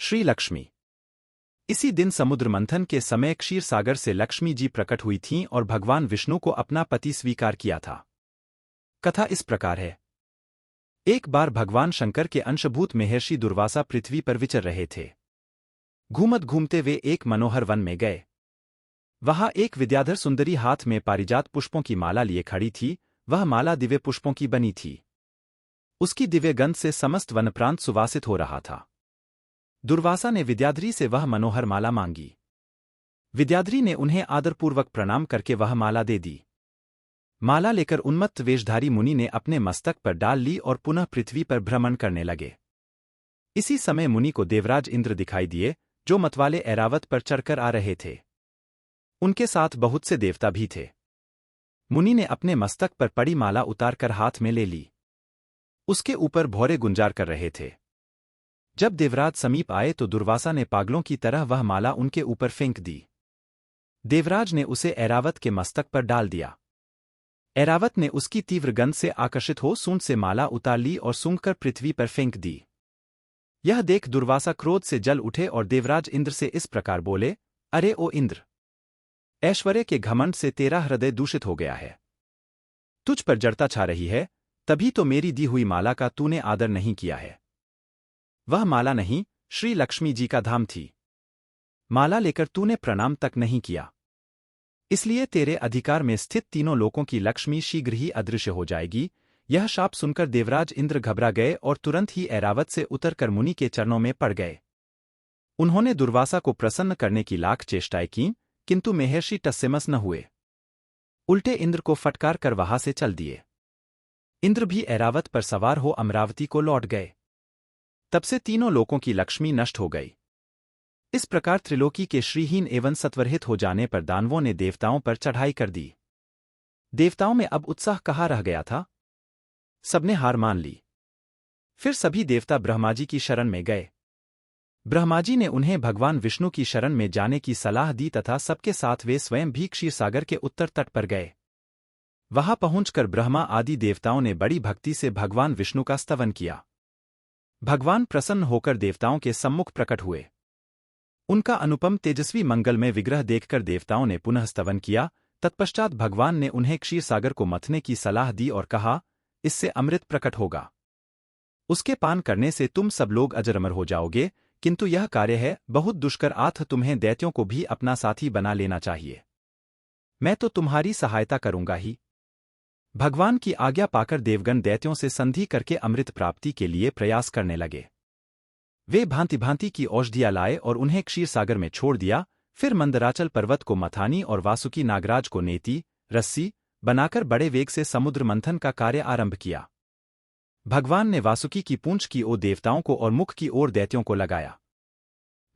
श्री लक्ष्मी। इसी दिन समुद्र मंथन के समय क्षीर सागर से लक्ष्मी जी प्रकट हुई थीं और भगवान विष्णु को अपना पति स्वीकार किया था। कथा इस प्रकार है। एक बार भगवान शंकर के अंशभूत महर्षि दुर्वासा पृथ्वी पर विचर रहे थे। घूमत घूमते वे एक मनोहर वन में गए। वहां एक विद्याधर सुंदरी हाथ में पारिजात पुष्पों की माला लिए खड़ी थी। वह माला दिव्य पुष्पों की बनी थी। उसकी दिव्य गंध से समस्त वन प्रांत सुवासित हो रहा था। दुर्वासा ने विद्याधरी से वह मनोहर माला मांगी। विद्याधरी ने उन्हें आदरपूर्वक प्रणाम करके वह माला दे दी। माला लेकर उन्मत्त वेशधारी मुनि ने अपने मस्तक पर डाल ली और पुनः पृथ्वी पर भ्रमण करने लगे। इसी समय मुनि को देवराज इंद्र दिखाई दिए, जो मतवाले ऐरावत पर चढ़कर आ रहे थे। उनके साथ बहुत से देवता भी थे। मुनि ने अपने मस्तक पर पड़ी माला उतारकर हाथ में ले ली। उसके ऊपर भौरे गुंजार कर रहे थे। जब देवराज समीप आए तो दुर्वासा ने पागलों की तरह वह माला उनके ऊपर फेंक दी। देवराज ने उसे ऐरावत के मस्तक पर डाल दिया। ऐरावत ने उसकी तीव्र गंध से आकर्षित हो सूंड से माला उतार ली और सूंघकर पृथ्वी पर फेंक दी। यह देख दुर्वासा क्रोध से जल उठे और देवराज इंद्र से इस प्रकार बोले, अरे ओ इंद्र! ऐश्वर्य के घमंड से तेरा हृदय दूषित हो गया है। तुझ पर जड़ता छा रही है, तभी तो मेरी दी हुई माला का तूने आदर नहीं किया है। वह माला नहीं, श्री लक्ष्मी जी का धाम थी। माला लेकर तूने प्रणाम तक नहीं किया। इसलिए तेरे अधिकार में स्थित तीनों लोकों की लक्ष्मी शीघ्र ही अदृश्य हो जाएगी। यह शाप सुनकर देवराज इंद्र घबरा गए और तुरंत ही ऐरावत से उतरकर मुनि के चरणों में पड़ गए। उन्होंने दुर्वासा को प्रसन्न करने की लाख चेष्टाएं कीं, किंतु महर्षि टस्सेमस न हुए। उल्टे इंद्र को फटकार कर वहां से चल दिए। इंद्र भी ऐरावत पर सवार हो अमरावती को लौट गए। तब से तीनों लोकों की लक्ष्मी नष्ट हो गई। इस प्रकार त्रिलोकी के श्रीहीन एवं सत्वरहित हो जाने पर दानवों ने देवताओं पर चढ़ाई कर दी। देवताओं में अब उत्साह कहाँ रह गया था। सबने हार मान ली। फिर सभी देवता ब्रह्माजी की शरण में गए। ब्रह्माजी ने उन्हें भगवान विष्णु की शरण में जाने की सलाह दी तथा सबके साथ वे स्वयं भी क्षीर सागर के उत्तर तट पर गए। वहां पहुंचकर ब्रह्मा आदि देवताओं ने बड़ी भक्ति से भगवान विष्णु का स्तवन किया। भगवान प्रसन्न होकर देवताओं के सम्मुख प्रकट हुए। उनका अनुपम तेजस्वी मंगलमय विग्रह देखकर देवताओं ने पुनः स्तवन किया। तत्पश्चात भगवान ने उन्हें क्षीर सागर को मथने की सलाह दी और कहा, इससे अमृत प्रकट होगा। उसके पान करने से तुम सब लोग अजर अमर हो जाओगे, किंतु यह कार्य है बहुत दुष्कर, आथ तुम्हें दैत्यों को भी अपना साथी बना लेना चाहिए। मैं तो तुम्हारी सहायता करूंगा ही। भगवान की आज्ञा पाकर देवगण दैत्यों से संधि करके अमृत प्राप्ति के लिए प्रयास करने लगे। वे भांति भांति की औषधियां लाए और उन्हें क्षीर सागर में छोड़ दिया। फिर मंदराचल पर्वत को मथानी और वासुकी नागराज को नेती रस्सी बनाकर बड़े वेग से समुद्र मंथन का कार्य आरंभ किया। भगवान ने वासुकी की पूंछ की ओर देवताओं को और मुख की ओर दैत्यों को लगाया।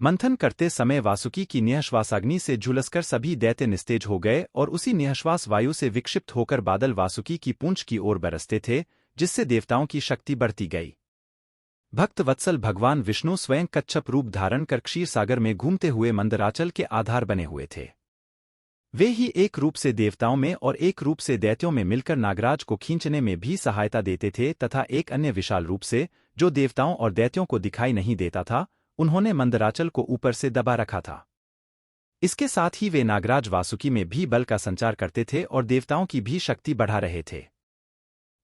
मंथन करते समय वासुकी की निःश्वासाग्नि से झुलसकर सभी दैत्य निस्तेज हो गए और उसी निःश्वास वायु से विक्षिप्त होकर बादल वासुकी की पूंछ की ओर बरसते थे, जिससे देवताओं की शक्ति बढ़ती गई। भक्त वत्सल भगवान विष्णु स्वयं कच्छप रूप धारण कर क्षीर सागर में घूमते हुए मंदराचल के आधार बने हुए थे। वे ही एक रूप से देवताओं में और एक रूप से दैत्यों में मिलकर नागराज को खींचने में भी सहायता देते थे तथा एक अन्य विशाल रूप से, जो देवताओं और दैत्यों को दिखाई नहीं देता था, उन्होंने मंदराचल को ऊपर से दबा रखा था। इसके साथ ही वे नागराज वासुकी में भी बल का संचार करते थे और देवताओं की भी शक्ति बढ़ा रहे थे।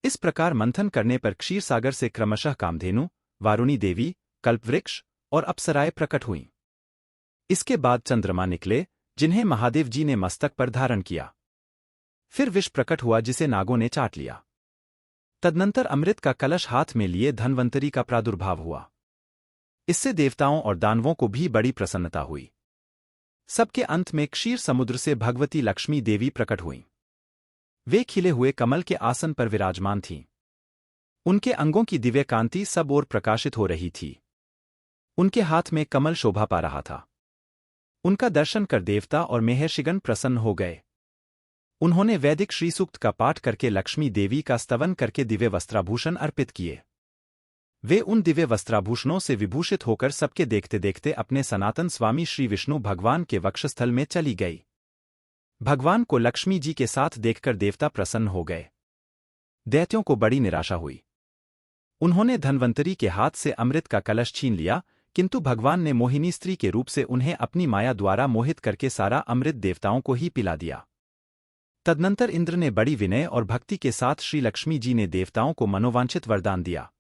इस प्रकार मंथन करने पर क्षीर सागर से क्रमशः कामधेनु, वारुणी देवी, कल्पवृक्ष और अप्सराएं प्रकट हुईं। इसके बाद चंद्रमा निकले, जिन्हें महादेव जी ने मस्तक पर धारण किया। फिर विष प्रकट हुआ, जिसे नागों ने चाट लिया। तदनंतर अमृत का कलश हाथ में लिए धन्वंतरी का प्रादुर्भाव हुआ। इससे देवताओं और दानवों को भी बड़ी प्रसन्नता हुई। सबके अंत में क्षीर समुद्र से भगवती लक्ष्मी देवी प्रकट हुईं। वे खिले हुए कमल के आसन पर विराजमान थीं। उनके अंगों की दिव्य कांति सब ओर प्रकाशित हो रही थी। उनके हाथ में कमल शोभा पा रहा था। उनका दर्शन कर देवता और महर्षिगण प्रसन्न हो गए। उन्होंने वैदिक श्री सूक्त का पाठ करके लक्ष्मी देवी का स्तवन करके दिव्य वस्त्राभूषण अर्पित किए। वे उन दिव्य वस्त्राभूषणों से विभूषित होकर सबके देखते देखते अपने सनातन स्वामी श्री विष्णु भगवान के वक्षस्थल में चली गई। भगवान को लक्ष्मी जी के साथ देखकर देवता प्रसन्न हो गए। दैत्यों को बड़ी निराशा हुई। उन्होंने धन्वंतरी के हाथ से अमृत का कलश छीन लिया, किंतु भगवान ने मोहिनी स्त्री के रूप से उन्हें अपनी माया द्वारा मोहित करके सारा अमृत देवताओं को ही पिला दिया। तदनंतर इंद्र ने बड़ी विनय और भक्ति के साथ श्री लक्ष्मी जी ने देवताओं को मनोवांछित वरदान दिया।